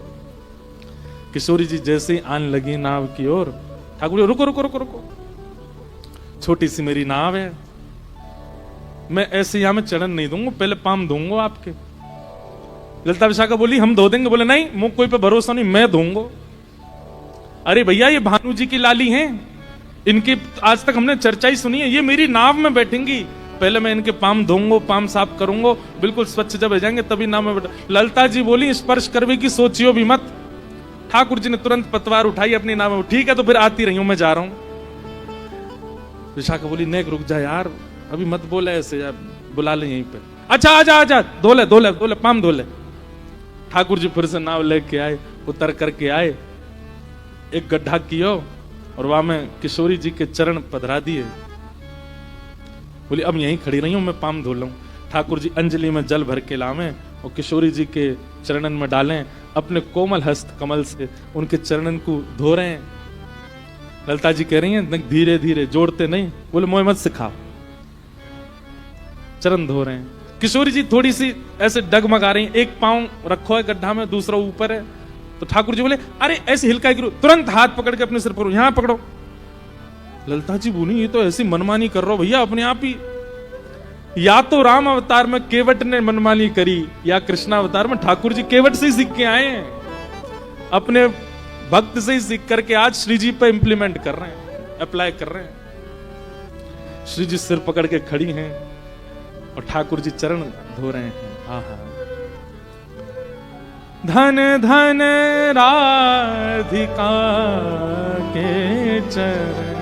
किशोरी जी जैसे ही आने लगी नाव की ओर, ठाकुर जी रुको रुको रुको रुको, छोटी सी मेरी नाव है, मैं ऐसे यहां में चढ़न नहीं दूंगा, पहले पाम दूंगा आपके। ललिता विशाखा बोली हम धो देंगे। बोले नहीं मुझ कोई पे भरोसा नहीं, मैं दूंगा। अरे भैया ये भानु जी की लाली हैं, इनकी आज तक हमने चर्चा ही सुनी है, ये मेरी नाव में बैठेंगी, पहले मैं इनके पाम धोऊंगा, पाम साफ करूंगा, बिल्कुल स्वच्छ जब हो जाएंगे तभी नाव में बैठा। ललिता जी बोली स्पर्श करवे की सोचियो भी मत। ठाकुर जी ने तुरंत पतवार उठाई अपनी नाव में, ठीक है तो फिर आती रही हूं, मैं जा रहा हूं। विशाखा बोली नेक रुक जा यार, अभी मत बोले ऐसे यार, बुला ले यहीं पे। अच्छा आजा आजा, धोले धोले धोले पाम धोले। ठाकुर जी फिर से नाव लेके आए, उतर करके आए, एक गड्ढा कियो और वहां में किशोरी जी के चरण पधरा दिए। बोली अब यहीं खड़ी रही हूं, मैं पाम धो लूं। ठाकुर जी अंजलि में जल भर के लावें और किशोरी जी के चरणन में डालें, अपने कोमल हस्त कमल से उनके चरणन को धो रहे हैं। ललिता जी कह रही हैं धीरे धीरे, जोड़ते नहीं। बोले मोह मत सिखाओ, चरण धो रहे हैं। किशोरी जी थोड़ी सी ऐसे डगमगा रही हैं, एक पांव रखो है गड्ढा में, दूसरा ऊपर है। तो ठाकुर जी बोले अरे ऐसे हिलका गिरो, तुरंत हाथ पकड़ के अपने सिर पर यहां पकड़ो। ललिता जी बोली ये तो ऐसी मनमानी कर रहे हो भैया अपने आप ही। या तो राम अवतार में केवट ने मनमानी करी, या कृष्ण अवतार में ठाकुर जी केवट से ही सीख के आए हैं, अपने भक्त से ही सीख करके आज श्री जी पे इंप्लीमेंट कर रहे हैं, अप्लाई कर रहे हैं। श्री जी सिर पकड़ के खड़ी हैं और ठाकुर जी चरण धो रहे हैं। हाँ हाँ, धन धन राधिका के चरण,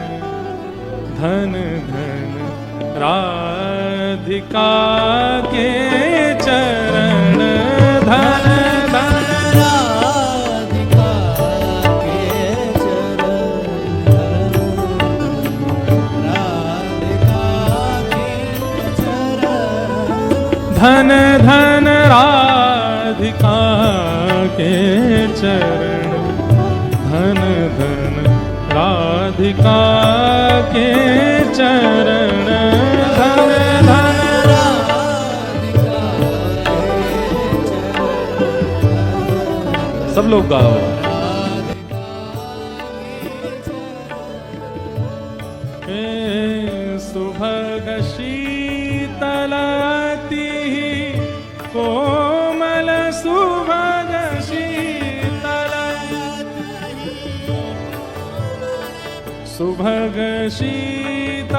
धन धन राधिका के चरण, धन धन राधिका के चरण, राधिका के चरण, धन धन राधिका के चरण, धन धन राधिका के चरण, धन धन राधिका के चरण, सब लोग गाओ। हे सुभग शीतलति कोमल सुभग शीतल, सुभग शीतलति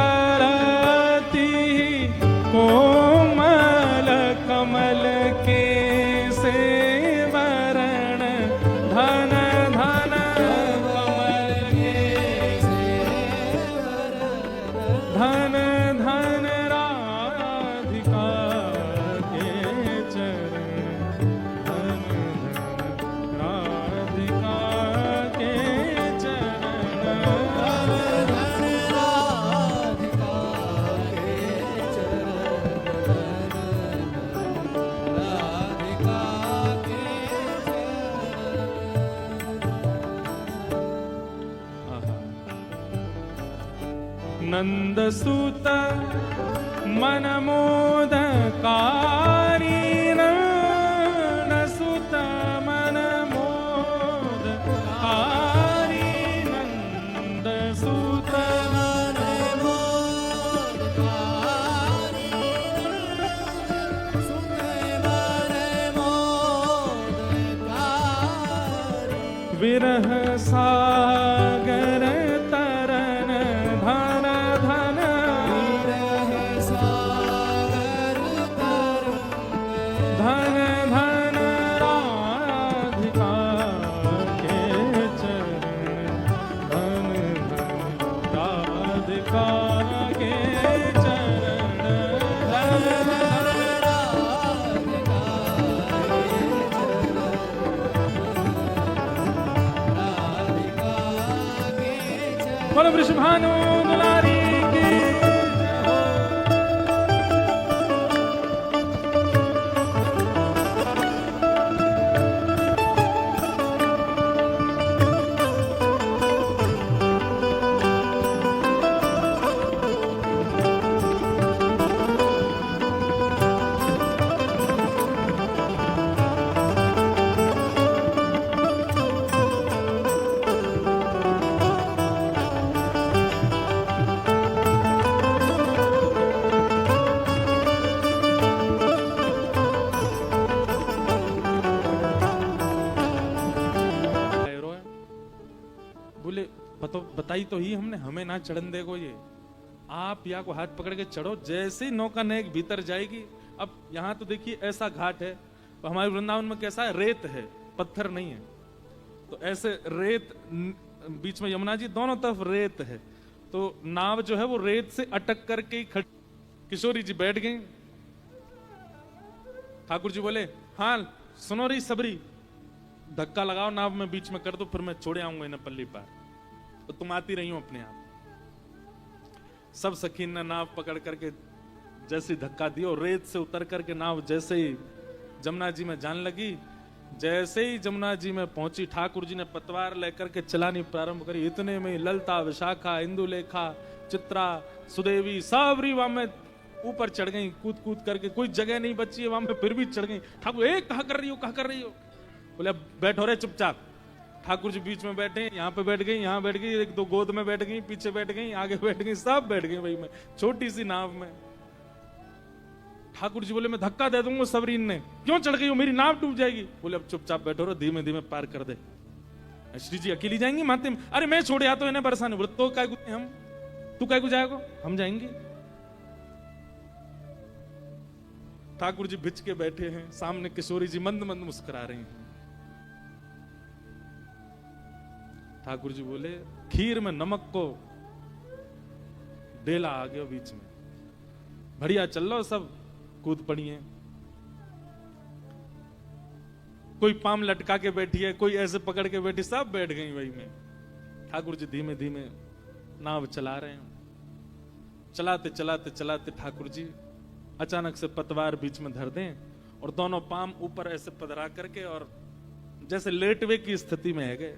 कोमल कमल के सेवरण, धन धन कमल के सेवरण, धन धन राधिका के चरण, धन धन राधिका के चरण, नंद सुत मन मोदकारी, नंद सुत मन मोदकारी, नंद सुत मन मोदकारी, सुने मन मोदकारी, विरह सागर तरन, धन धन विरह सागर तरन, धन धन राधिका के चरण, धन धन राधिका के चरण, धन धन राधिका के चरण, बोलो वृषभानु दुलारी की जय हो। बोले बताई तो ही हमने, हमें ना चढ़न देगो ये, आप या को हाथ पकड़ के चढ़ो। जैसे ही नौका नेक भीतर जाएगी, अब यहाँ तो देखिए ऐसा घाट है, तो हमारे वृंदावन में कैसा है, रेत है, पत्थर नहीं है। तो ऐसे रेत, बीच में यमुना जी, दोनों तरफ रेत है, तो नाव जो है वो रेत से अटक करके ही खड़ी। किशोरी जी बैठ गई, ठाकुर जी बोले हाँ सुनो रही सबरी, धक्का लगाओ नाव में बीच में कर दो, फिर मैं छोड़े आऊंगा इन्हें पल्ली पार, तो तुम आती रही हो अपने आप। सब सखीन ने नाव पकड़ करके जैसे धक्का दिया, रेत से उतर करके नाव जैसे ही जमुना जी में जान लगी, जैसे ही जमुना जी में पहुंची, ठाकुर जी ने पतवार लेकर के चलानी प्रारंभ करी। इतने में ललता, विशाखा, इंदुलेखा, चित्रा, सुदेवी सबरी वहां में ऊपर चढ़ गई कूद कूद करके, कोई जगह नहीं बची है वहां पे, फिर भी चढ़ गई। ठाकुर एक कहा कर रही हो, कहा कर रही हो? बोले अब बैठो रे चुपचाप। ठाकुर जी बीच में बैठे, यहाँ पे बैठ गई, यहाँ बैठ गई, एक दो गोद में बैठ गई, पीछे बैठ गई, आगे बैठ गई, सब बैठ गई भाई में, छोटी सी नाव में। ठाकुर जी बोले मैं धक्का दे दूंगा सबरीन ने, क्यों चढ़ गई हो, मेरी नाव डूब जाएगी। बोले अब चुपचाप बैठो रहो, धीमे धीमे पार कर दे। श्री जी अकेली जाएंगी माते में, अरे मैं छोड़ आता तो इन्हें बरसाने। बोले तो काय को हम, तू काय को जाएगा, हम जाएंगे। ठाकुर जी बिछ के बैठे हैं, सामने किशोरी जी मंद मंद मुस्कुरा रही हैं। ठाकुर जी बोले खीर में नमक को डेला आ गया बीच में, बढ़िया चल लो, सब कूद पड़ी है। कोई पाम लटका के बैठी है, कोई ऐसे पकड़ के बैठी, सब बैठ गई वही में। ठाकुर जी धीमे धीमे नाव चला रहे हैं। चलाते चलाते चलाते ठाकुर जी अचानक से पतवार बीच में धर दें और दोनों पाम ऊपर ऐसे पधरा करके और जैसे लेटवे की स्थिति में है गए।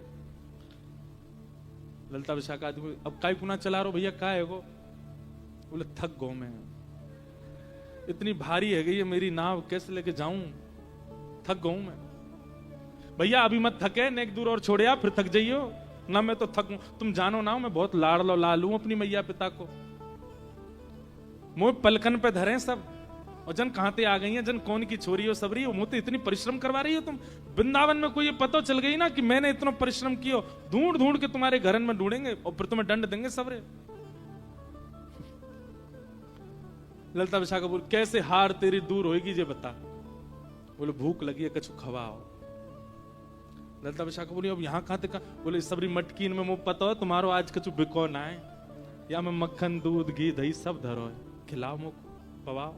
ललिता विशाखा आदमी, अब काय पुना चला रहे भैया, का है वो? बोले थक गो मैं, इतनी भारी है गई है मेरी नाव, कैसे लेके जाऊं, थक गऊ मैं। भैया अभी मत थके, नेक दूर और छोड़े आप, फिर थक जाइयो ना। मैं तो थक, तुम जानो ना मैं बहुत लाड़ लालू अपनी मैया पिता को, मुंह पलकन पे धरे सब, और जन कहां ते आ गई है, जन कौन की छोरी हो सबरी हो, मुझे इतनी परिश्रम करवा रही हो तुम। वृंदावन में कोई ये पता चल गई ना कि मैंने इतना परिश्रम किया, ढूंढ ढूंढ के तुम्हारे घर में ढूंढेंगे और फिर तुम्हें दंड देंगे सबरे। ललिता विशाखा बोल कैसे हार तेरी दूर होगी ये बता। बोले भूख लगी है, कछु खवाओ। ललिता विशाखा बोली अब यहाँ कहां तक? बोले सबरी मटकीन में मुंह पता हो तुम्हारो आज कछु बिको ना है, या मैं मक्खन दूध घी दही सब धरो है, खिलाओ मुख पवाओ।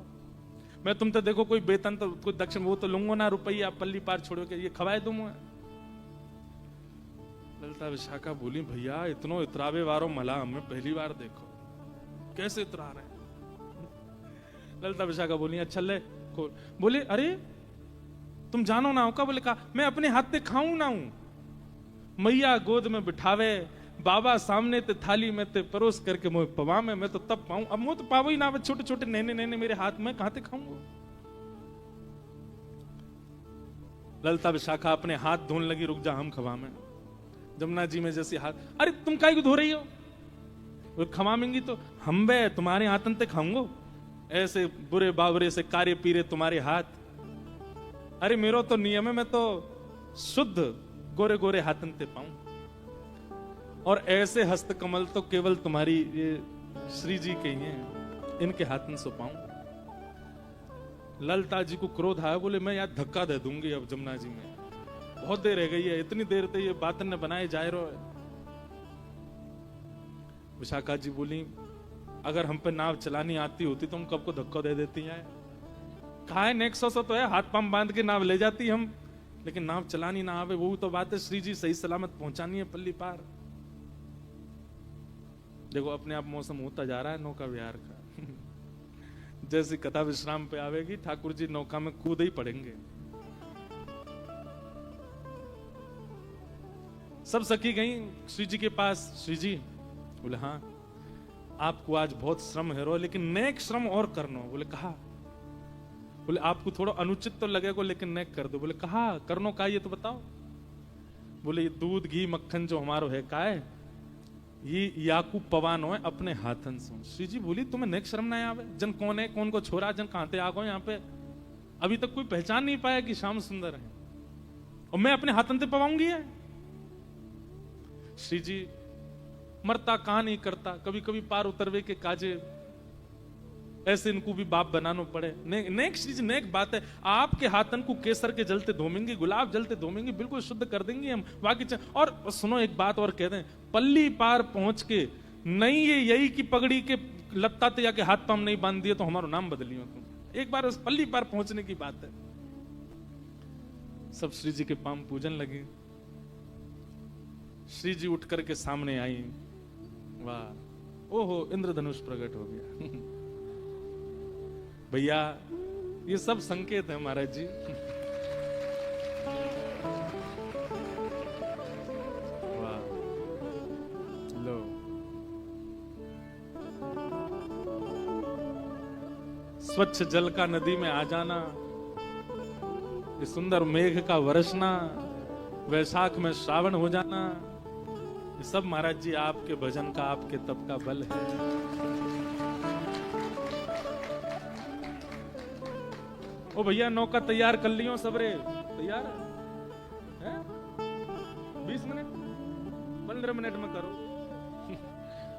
मैं तुम तो देखो कोई वेतन तो कोई दक्षिण वो तो लूंगो ना, रुपया पल्ली पार छोड़ो के ये खवाए दूं मैं। ललिता विशाखा बोली भैया इतनो इतरावे वारो मला हमें पहली बार देखो, कैसे इतरा रहे। ललिता विशाखा बोली अच्छा ले खोल। बोले अरे तुम जानो ना हो का? बोले कहा मैं अपने हाथ से खाऊं ना हूं, मैया गोद में बिठावे, बाबा सामने ते थाली में ते परोस करके मुझे पवा में, मैं तो तब पाऊं, अब मुझे तो पावो ही ना, छोटे छोटे नैने नैने मेरे हाथ में, कहां से खाऊंगा। ललिता विशाखा अपने हाथ धोने लगी, रुक जा हम खवा में। जमुना जी में जैसे हाथ, अरे तुम काहे को धो रही हो? वो खवामेंगी तो हम बे तुम्हारे हाथन ते खाऊंगो, ऐसे बुरे बावरे से कार्य पीरे तुम्हारे हाथ। अरे मेरो तो नियम है, मैं तो शुद्ध गोरे गोरे हाथन ते पाऊं, और ऐसे हस्त कमल तो केवल तुम्हारी ये श्री जी के ही हैं, इनके हाथन से पाऊं। ललिता जी को क्रोध आया, बोले मैं यार धक्का दे दूंगी अब जमुना जी में, बहुत देर रह गई है, इतनी देर तक ये बातन ने बनाए जाए रहो है। विशाखा जी बोली अगर हम पे नाव चलानी आती होती तो हम कब को धक्का दे देती हैं, कहा है नेक्सो तो है, हाथ पांव बांध के नाव ले जाती हम, लेकिन नाव चलानी ना आवे वो तो बात है, श्री जी सही सलामत पहुंचानी है पल्ली पार। देखो अपने आप मौसम होता जा रहा है नौका विहार का। जैसी कथा विश्राम पे आवेगी ठाकुर जी नौका में कूद ही पड़ेंगे। सब सखी गई श्री जी के पास। श्री जी बोले हाँ आपको आज बहुत श्रम है रो, लेकिन नेक श्रम और करनो। बोले कहा? बोले आपको थोड़ा अनुचित तो लगेगा लेकिन नेक कर दो। बोले कहा करनो का ये तो बताओ। बोले ये दूध घी मक्खन जो हमारो है का है, ये याकू पवानो है अपने हाथन से। श्री जी बोली तुम्हें नेक श्रम ना आवे, जन कौन है कौन को छोरा, जन कहां ते आ गो यहाँ पे, अभी तक कोई पहचान नहीं पाया कि श्याम सुंदर है, और मैं अपने हाथन से पवाऊंगी है। श्री जी मरता कहां नहीं करता, कभी कभी पार उतरवे के काजे ऐसे इनको भी बाप बनाना पड़े। नेक चीज नेक बात है, आपके हाथन को केसर के जलते धोमेंगे, गुलाब जलते धोमेंगे, बिल्कुल शुद्ध कर देंगे हम बाकी। और सुनो एक बात और कह दें, पल्ली पार पहुंच के नहीं ये यही की पगड़ी के लत्ता ते जाके हाथ पाम नहीं बांध दिए तो हमारा नाम बदलियो तुम। एक बार उस पल्ली पार पहुंचने की बात है। सब श्री जी के पाम पूजन लगे। श्री जी उठ करके सामने आई, वाह ओहो इंद्रधनुष प्रकट हो गया। भैया ये सब संकेत है महाराज जी। वाह लो स्वच्छ जल का नदी में आ जाना, ये सुंदर मेघ का वर्षना, वैशाख में श्रावण हो जाना, ये सब महाराज जी आपके भजन का आपके तप का बल है। ओ भैया नौका तैयार कर लियो सबरे, तैयार है 20 मिनट 15 मिनट में करो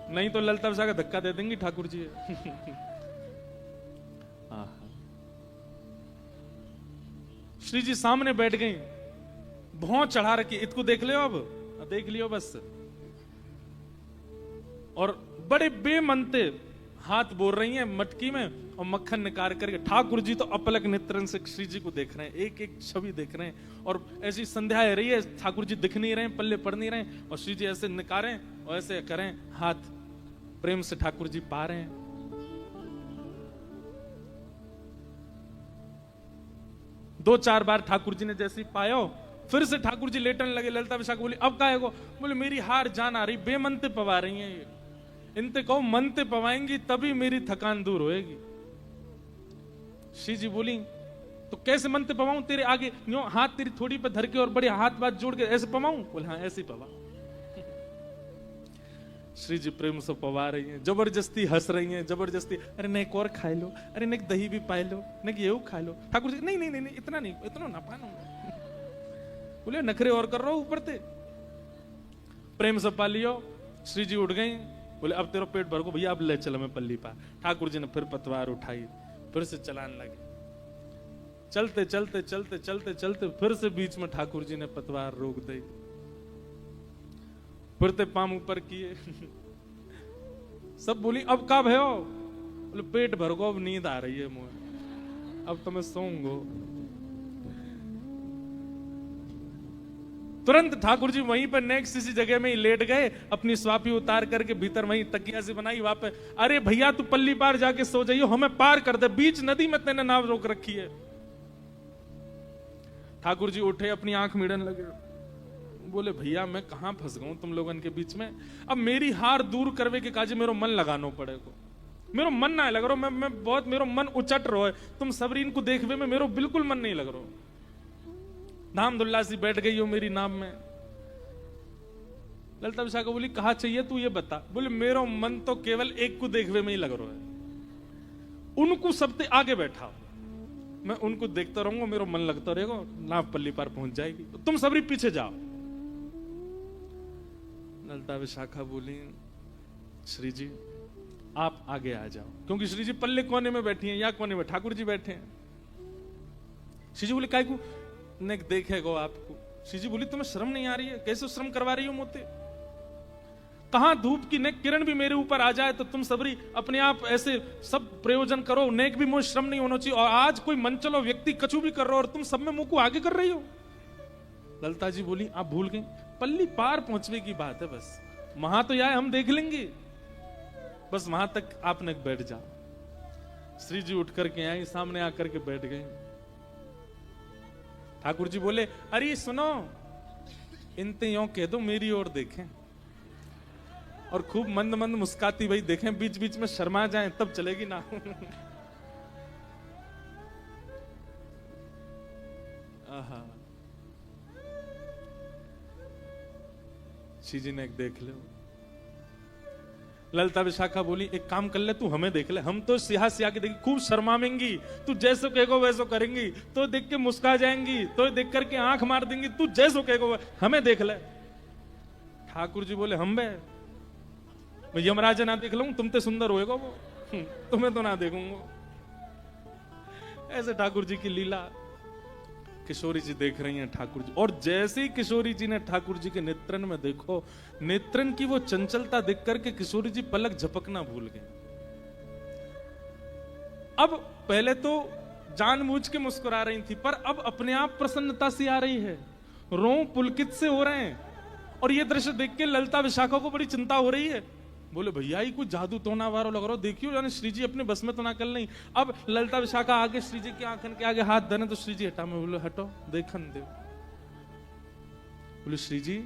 नहीं तो ललता विशाखा का धक्का दे देंगी ठाकुर जी श्री जी सामने बैठ गई, भौं चढ़ा रखी, इसको देख लियो, अब देख लियो बस। और बड़े बेमनते हाथ बोल रही हैं मटकी में और मक्खन निकाल करके। ठाकुर जी तो अपलक नेत्रन से श्री जी को देख रहे हैं, एक एक छवि देख रहे हैं। और ऐसी संध्या है रही है, ठाकुर जी दिख नहीं रहे, पल्ले पड़ नहीं रहे, और श्री जी ऐसे निकारें और ऐसे करें, हाथ प्रेम से ठाकुर जी पा रहे हैं। दो चार बार ठाकुर जी ने जैसे पायो, फिर से ठाकुर जी लेटने लगे। ललिता विशाखा बोली अब काहे को? बोले मेरी हार जान आ रही, बेमनते पवा रही हैं ये, इनते कहो मनते पवाएंगी तभी मेरी थकान दूर होएगी। श्री जी बोली तो कैसे मनते पवाऊं? तेरे आगे यूं हाथ तेरी थोड़ी पे धर के और बड़े हाथ बात जोड़ के ऐसे पवाऊं? बोले हाँ ऐसे ही पवा। श्री जी प्रेम से पवा रही हैं, जबरदस्ती हंस रही हैं, जबरदस्ती, अरे नहीं एक और खा लो, अरे नहीं दही भी पाए लो, नहीं ये खा लो। ठाकुर जी नहीं नहीं नहीं, नहीं इतना नहीं, इतना ना पानो। बोले नखरे और कर रहा हूं ऊपर ते। प्रेम से पा लियो। श्री जी उठ गई, बोले अब तेरा पेट भर को भैया, अब ले चलो मैं पल्ली पा। ठाकुर जी ने फिर पतवार उठाई, फिर से चलाने लगे। चलते चलते चलते चलते चलते फिर से बीच में ठाकुर जी ने पतवार रोक दी, फिर ते पाम ऊपर किए। सब बोली अब का भयो? बोले पेट भर को, अब नींद आ रही है मुझे, अब तो मैं सोऊंगो। तुरंत ठाकुर जी वहीं पर नेक्स्ट इसी जगह में ही लेट गए, अपनी स्वापी उतार करके भीतर वहीं तकिया से बनाई वहां पे। अरे भैया तू पल्ली पार जाके सो जाइयो, हमें पार कर दे, बीच नदी में तेने नाव रोक रखी है। ठाकुर जी उठे, अपनी आंख मीड़ने लगे, बोले भैया मैं कहां फंस गऊं तुम लोगन के बीच में? अब मेरी हार दूर करवे के काजे मेरो मन लगानो पड़ेगा। मेरो मन ना लग रहा, मैं बहुत मेरो मन उचट रहा है, तुम सबरीन को देखवे में मेरो बिल्कुल मन नहीं लग रहा। धाम दुल्लासी बैठ गई हो मेरी नाम में। ललिता विशाखा बोली कहा चाहिए तू ये बता। बोले मेरो मन तो केवल एक को देखवे में ही लग रहा है, उनको सबसे आगे बैठा, मैं उनको देखता रहूंगा, मेरो मन लगता रहेगा, नाव पल्ली पार पहुंच जाएगी, तो तुम सबरी पीछे जाओ। ललिता विशाखा बोली श्री जी आप आगे आ जाओ, क्योंकि श्री जी पल्ले कोने में बैठी हैं, या कोने में ठाकुर जी बैठे हैं। श्री जी बोले काय को ने देखेगो आपको? श्री जी बोली तुम्हें शर्म नहीं आ रही है? कैसे शर्म करवा रही हो मोते? कहां धूप की नेक किरण भी मेरे ऊपर आ जाए तो तुम सबरी अपने आप ऐसे सब प्रयोजन करो, नेक भी मुझे श्रम नहीं होना चाहिए। और आज कोई मनचलो व्यक्ति कछु भी कर रहा हो और तुम सब में मुंह को आगे कर रही हो। ललिता जी बोली आप भूल गई, पल्ली पार पहुंचने की बात है, बस वहां तो यार हम देख लेंगे, बस वहां तक आपने बैठ जाओ। श्री जी उठ करके आई, सामने आकर के बैठ गए। ठाकुर जी बोले अरे सुनो, इनते यों कह दो मेरी ओर देखें, और खूब मंद मंद मुस्काती भाई देखें, बीच बीच में शर्मा जाएं तब चलेगी ना। आहा, श्री जी ने एक देख लो। ललिता विशाखा बोली एक काम कर ले, तू हमें देख ले, हम तो सिहा सिहा के देखी, खूब शर्माएंगी, तू जैसो कहेगो वैसो करेंगी, तो देख के मुस्कुरा जाएंगी, तो देख करके आंख मार देंगी, तू जैसो कहेगो हमें देख ले। ठाकुर जी बोले हम बे मैं यमराज ना देख लूं, तुम ते सुंदर होएगा वो, तुम्हें तो ना देखूंगा। ऐसे ठाकुर जी की लीला किशोरी जी देख रही हैं ठाकुर जी। और जैसे ही किशोरी जी ने ठाकुर जी के नेत्रन में देखो, नेत्रन की वो चंचलता देख करके किशोरी जी पलक झपकना भूल गए। अब पहले तो जानबूझ के मुस्कुरा रही थी, पर अब अपने आप प्रसन्नता सी आ रही है, रों पुलकित से हो रहे हैं। और ये दृश्य देख के ललिता विशाखा को बड़ी चिंता हो रही है। बोले भैया ही कुछ जादू टोना वारो लग रहा हो, देखियो जाने श्री जी अपने बस में तो ना कर नहीं। अब ललिता विशाखा आगे श्री जी के आंखन के आगे हाथ धरे तो श्री जी हटा, में बोले हटो देखन दो। बोले श्री जी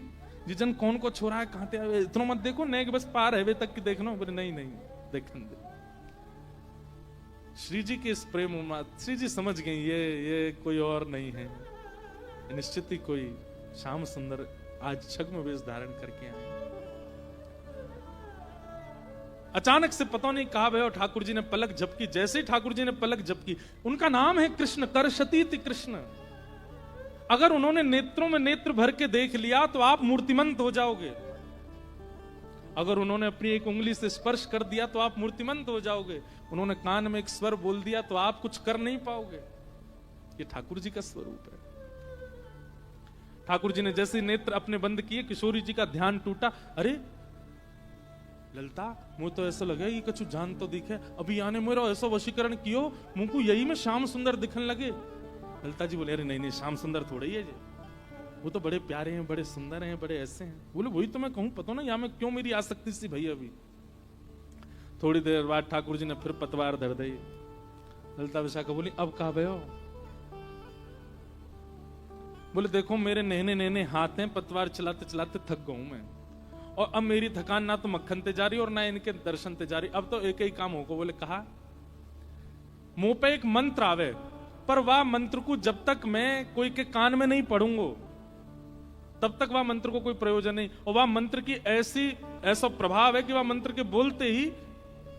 जन कौन को छोरा है, कहां ते आवे, इतना मत देखो, नहीं बस पार है वे तक की देखना। बोले नहीं नहीं देखन दो। श्री जी के इस प्रेम में श्री जी समझ गई ये कोई और नहीं है, निश्चित ही कोई श्याम सुंदर आज छद्म वेश धारण करके आए। अचानक से पता नहीं कहा भयो ठाकुर जी ने पलक झपकी, जैसे ही ठाकुर जी ने पलक झपकी, उनका नाम है कृष्ण, करशतीति कृष्ण। अगर उन्होंने नेत्रों में नेत्र भर के देख लिया तो आप मूर्तिमंत हो जाओगे। अगर उन्होंने अपनी एक उंगली से स्पर्श कर दिया तो आप मूर्तिमंत हो जाओगे। उन्होंने कान में एक स्वर बोल दिया तो आप कुछ कर नहीं पाओगे। ये ठाकुर जी का स्वरूप है। ठाकुर जी ने जैसे नेत्र अपने बंद किए, किशोरी जी का ध्यान टूटा। अरे ललता, मुझे तो ऐसा लगे कि कछु जान तो दिखे, अभी आने मेरा ऐसा वशीकरण कियो मुझको यही में श्याम सुंदर दिखने लगे। ललता जी बोले, अरे नहीं नहीं, श्याम सुंदर थोड़े ही है जी, वो तो बड़े प्यारे हैं, बड़े सुंदर हैं, बड़े ऐसे हैं। बोले वही तो मैं कहूं, पता ना यहाँ में क्यों मेरी आसक्ति सी भई। अभी थोड़ी देर बाद ठाकुर जी ने फिर पतवार धर दी। ललता विशाखा बोली, अब कहा भयो? बोले देखो मेरे नहने नहने हाथ हैं, पतवार चलाते चलाते थक गया हूं मैं, और अब मेरी थकान ना तो मक्खन ते जा रही और ना इनके दर्शन ते जा रही। अब तो एक ही काम होगा। बोले कहा, मुंह पे एक मंत्र आवे, पर वह मंत्र को जब तक मैं कोई के कान में नहीं पढ़ूंगा तब तक वह मंत्र को कोई प्रयोजन नहीं। और वह मंत्र की ऐसा प्रभाव है कि वह मंत्र के बोलते ही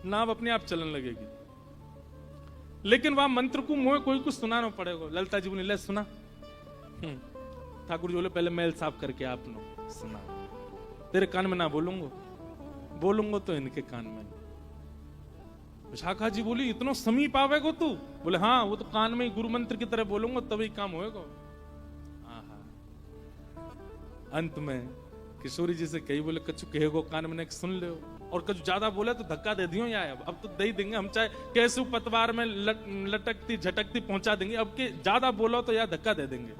नाव अपने आप चलने लगेगी। लेकिन वह मंत्र को मुंह कोई कुछ सुनाना पड़ेगा। ललता जी बोले, ले सुना। ठाकुर जी बोले, पहले मैल साफ करके आप लो सुना। तेरे कान में ना बोलूंगा तो इनके कान में। विशाखा जी बोली, इतना समीप आवेगो तू? बोले हाँ, वो तो कान में गुरु मंत्र की तरह बोलूंगा तभी काम होएगा। अंत में किशोरी जी से कही, बोले कछु कहेगो कान में सुन ले, और कछु ज्यादा बोले तो धक्का दे दियो या अब तो दे ही देंगे हम, चाहे कैसे पतवार में लटकती झटकती पहुंचा देंगे। अब के ज्यादा बोलो तो या धक्का दे देंगे।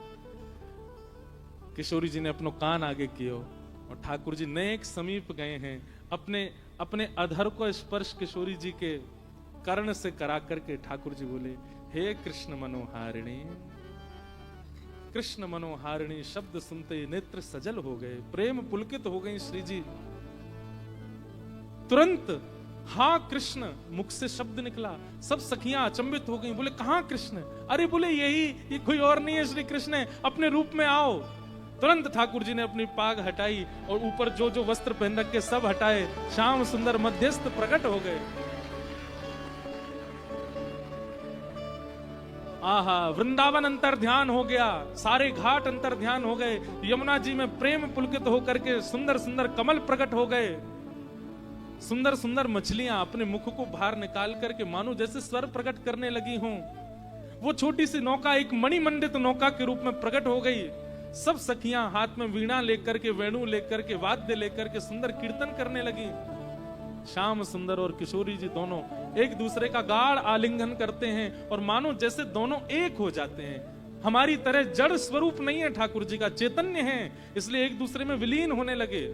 किशोरी जी ने अपनो कान आगे कियो और ठाकुर जी नेक समीप गए हैं। अपने अधर को स्पर्श किशोरी जी के कर्ण से करा करके ठाकुर जी बोले, हे कृष्ण मनोहारिणी। कृष्ण मनोहारिणी शब्द सुनते नेत्र सजल हो गए, प्रेम पुलकित हो गई श्री जी। तुरंत हाँ कृष्ण मुख से शब्द निकला। सब सखियां अचंभित हो गई। बोले कहां कृष्ण? अरे बोले यही, ये कोई और नहीं है, श्री कृष्ण है, अपने रूप में आओ। तुरंत ठाकुर जी ने अपनी पाग हटाई और ऊपर जो जो वस्त्र पहन रखे सब हटाए। श्याम सुंदर मध्यस्थ प्रकट हो गए। आहा, वृंदावन अंतर ध्यान हो गया, सारे घाट अंतर ध्यान हो गए। यमुना जी में प्रेम पुलकित होकर के सुंदर सुंदर कमल प्रकट हो गए। सुंदर सुंदर मछलियां अपने मुख को बाहर निकाल करके मानो जैसे स्वर प्रकट करने लगी हों। वो छोटी सी नौका एक मणिमंडित नौका के रूप में प्रकट हो गई। सब सखियां हाथ में वीणा लेकर के, वेणु लेकर के, वाद्य लेकर के सुंदर कीर्तन करने लगी। श्याम सुंदर और किशोरी जी दोनों एक दूसरे का गाढ़ आलिंगन करते हैं और मानो जैसे दोनों एक हो जाते हैं। हमारी तरह जड़ स्वरूप नहीं है, ठाकुर जी का चैतन्य है, इसलिए एक दूसरे में विलीन होने लगे,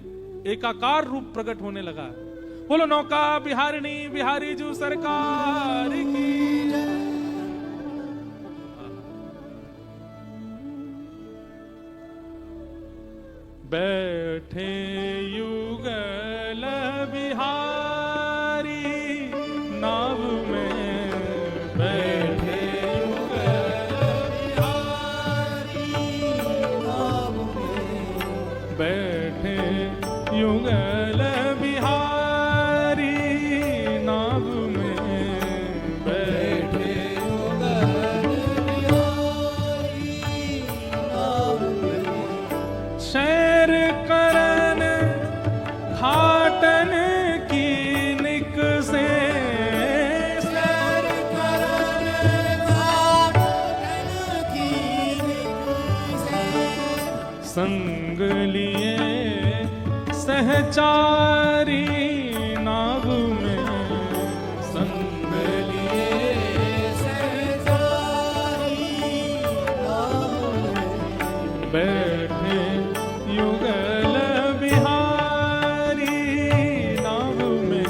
एकाकार रूप प्रकट होने लगा। बोलो नौका बिहारिणी बिहारी जू सरकार की जय। बैठे युगल बिहारी नाव में, बैठे युगल बिहारी नाव में, बैठे युगल बिहारी नाव में, बैठे युगल बिहारी नाव में। शैर करन घाटन की निक से, सर करन घाटन की निक से, संग लिए सहचारी नाव में, संग लिए सहचारी नाव में, बैठे युगल बिहारी नाव में,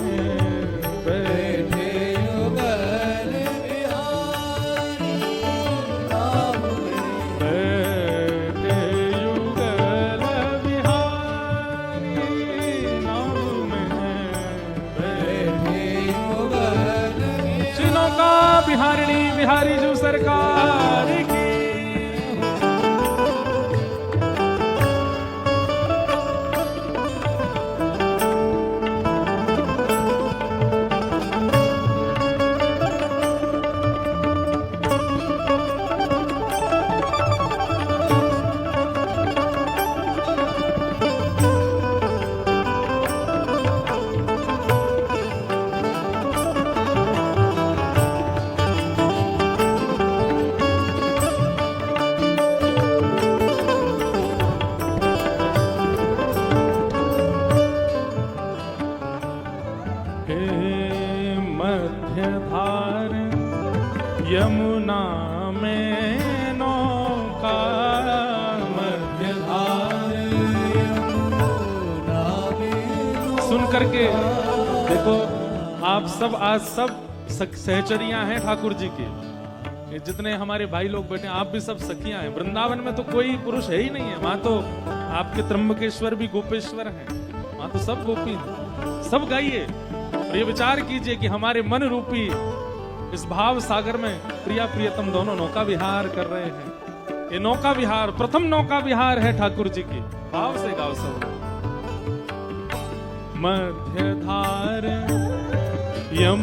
बैठे युगल बिहारी नाव में, बैठे युगल बिहारी नाव में, बैठे युगल श्री नौका बिहारिणी बिहारी जू सरकार की। धार यमुना में सुन करके देखो, आप सब आज सब सहचरियां हैं ठाकुर जी की। ये जितने हमारे भाई लोग बैठे हैं, आप भी सब सखियां हैं। वृंदावन में तो कोई पुरुष है ही नहीं है, वहां तो आपके त्र्यंबकेश्वर भी गोपेश्वर हैं, वहां तो सब गोपी हैं। सब गाइए और ये विचार कीजिए कि हमारे मन रूपी इस भाव सागर में प्रिया प्रियतम दोनों नौका विहार कर रहे हैं। ये नौका विहार प्रथम नौका विहार है ठाकुर जी की। भाव से गाओ सब। मध्य धार यम